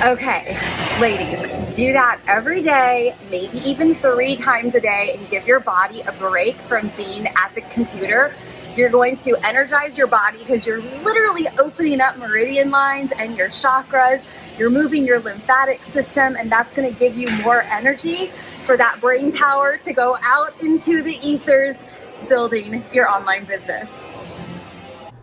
Okay, ladies, do that every day, maybe even 3 times a day, and give your body a break from being at the computer. You're going to energize your body because you're literally opening up meridian lines and your chakras. You're moving your lymphatic system, and that's going to give you more energy for that brain power to go out into the ethers, building your online business.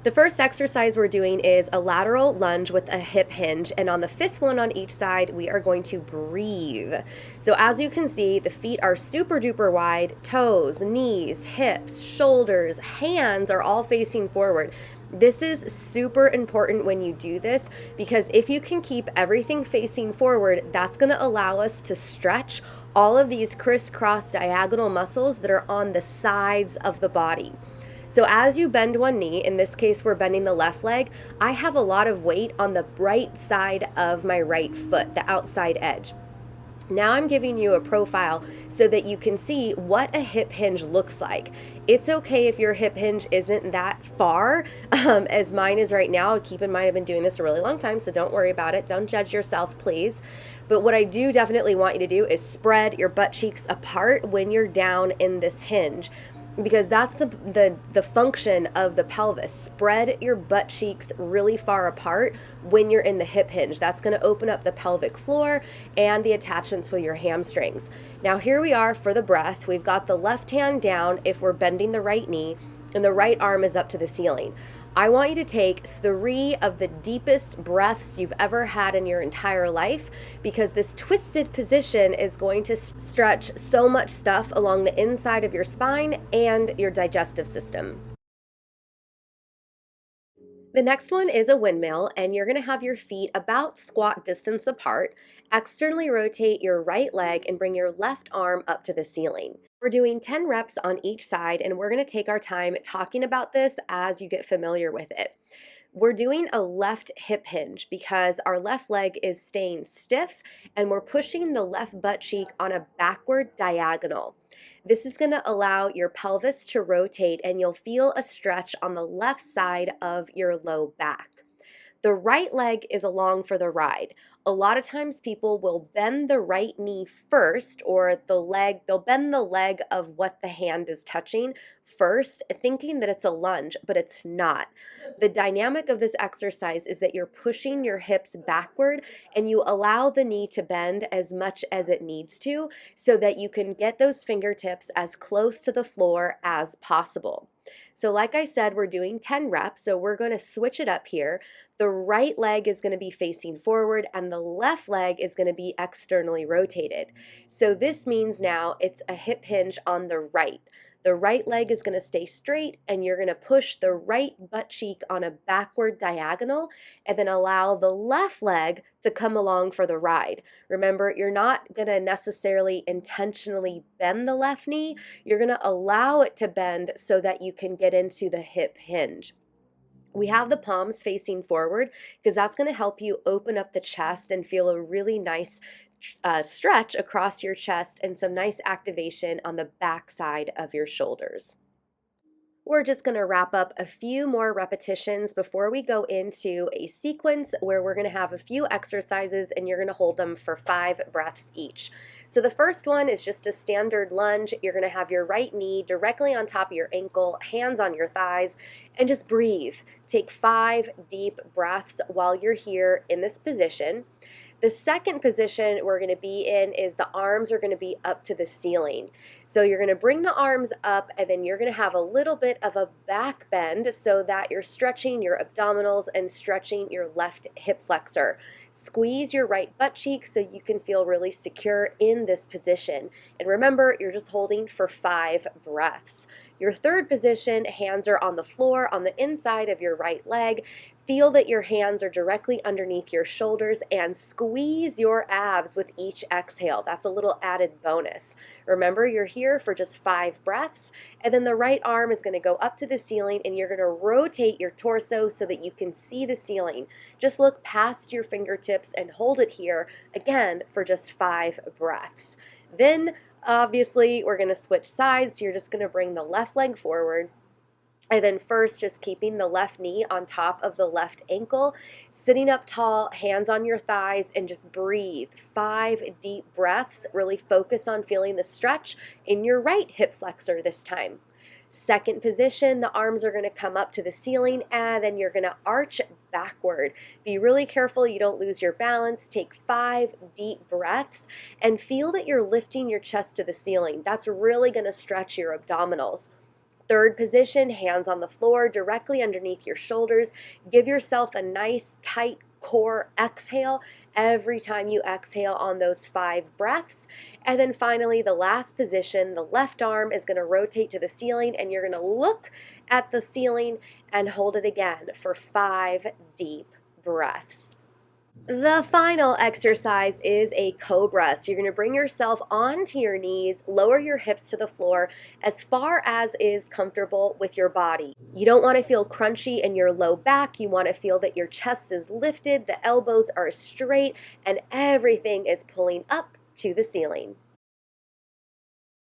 The first exercise we're doing is a lateral lunge with a hip hinge, and on the 5th one on each side, we are going to breathe. So as you can see, the feet are super duper wide, toes, knees, hips, shoulders, hands are all facing forward. This is super important when you do this, because if you can keep everything facing forward, that's going to allow us to stretch all of these crisscross diagonal muscles that are on the sides of the body. So as you bend one knee, in this case we're bending the left leg, I have a lot of weight on the right side of my right foot, the outside edge. Now I'm giving you a profile so that you can see what a hip hinge looks like. It's okay if your hip hinge isn't that far as mine is right now. Keep in mind I've been doing this a really long time, so don't worry about it. Don't judge yourself, please. But what I do definitely want you to do is spread your butt cheeks apart when you're down in this hinge, because that's the function of the pelvis. Spread your butt cheeks really far apart when you're in the hip hinge. That's going to open up the pelvic floor and the attachments with your hamstrings. Now here we are for the breath. We've got the left hand down if we're bending the right knee, and the right arm is up to the ceiling. I want you to take 3 of the deepest breaths you've ever had in your entire life, because this twisted position is going to stretch so much stuff along the inside of your spine and your digestive system. The next one is a windmill, and you're going to have your feet about squat distance apart. Externally rotate your right leg and bring your left arm up to the ceiling. We're doing 10 reps on each side, and we're going to take our time talking about this as you get familiar with it. We're doing a left hip hinge because our left leg is staying stiff, and we're pushing the left butt cheek on a backward diagonal. This is going to allow your pelvis to rotate, and you'll feel a stretch on the left side of your low back. The right leg is along for the ride. A lot of times people will bend the right knee first, or they'll bend the leg of what the hand is touching first, thinking that it's a lunge, but it's not. The dynamic of this exercise is that you're pushing your hips backward, and you allow the knee to bend as much as it needs to so that you can get those fingertips as close to the floor as possible. So like I said, we're doing 10 reps, so we're going to switch it up here. The right leg is going to be facing forward, and the left leg is going to be externally rotated. So this means now it's a hip hinge on the right. The right leg is going to stay straight, and you're going to push the right butt cheek on a backward diagonal, and then allow the left leg to come along for the ride. Remember, you're not going to necessarily intentionally bend the left knee. You're going to allow it to bend so that you can get into the hip hinge. We have the palms facing forward because that's going to help you open up the chest and feel a really nice stretch across your chest and some nice activation on the back side of your shoulders. We're just going to wrap up a few more repetitions before we go into a sequence where we're going to have a few exercises, and you're going to hold them for 5 breaths each. So the first one is just a standard lunge. You're going to have your right knee directly on top of your ankle, hands on your thighs, and just breathe. Take 5 deep breaths while you're here in this position. The second position we're going to be in is the arms are going to be up to the ceiling. So you're going to bring the arms up, and then you're going to have a little bit of a back bend so that you're stretching your abdominals and stretching your left hip flexor. Squeeze your right butt cheek so you can feel really secure in this position. And remember, you're just holding for 5 breaths. Your third position, hands are on the floor on the inside of your right leg. Feel that your hands are directly underneath your shoulders, and squeeze your abs with each exhale. That's a little added bonus. Remember, you're here for just 5 breaths, and then the right arm is going to go up to the ceiling, and you're going to rotate your torso so that you can see the ceiling. Just look past your fingertips and hold it here, again, for just 5 breaths. Then, obviously, we're going to switch sides. So you're just going to bring the left leg forward, And then first, just keeping the left knee on top of the left ankle, sitting up tall, hands on your thighs, and just breathe. 5 deep breaths. Really focus on feeling the stretch in your right hip flexor this time. Second position, the arms are going to come up to the ceiling, and then you're going to arch backward. Be really careful you don't lose your balance. Take 5 deep breaths and feel that you're lifting your chest to the ceiling. That's really going to stretch your abdominals. Third position, hands on the floor directly underneath your shoulders. Give yourself a nice tight core exhale every time you exhale on those 5 breaths. And then finally, the last position, the left arm is going to rotate to the ceiling, and you're going to look at the ceiling and hold it again for 5 deep breaths. The final exercise is a cobra. So you're going to bring yourself onto your knees, lower your hips to the floor as far as is comfortable with your body. You don't want to feel crunchy in your low back. You want to feel that your chest is lifted, the elbows are straight, and everything is pulling up to the ceiling.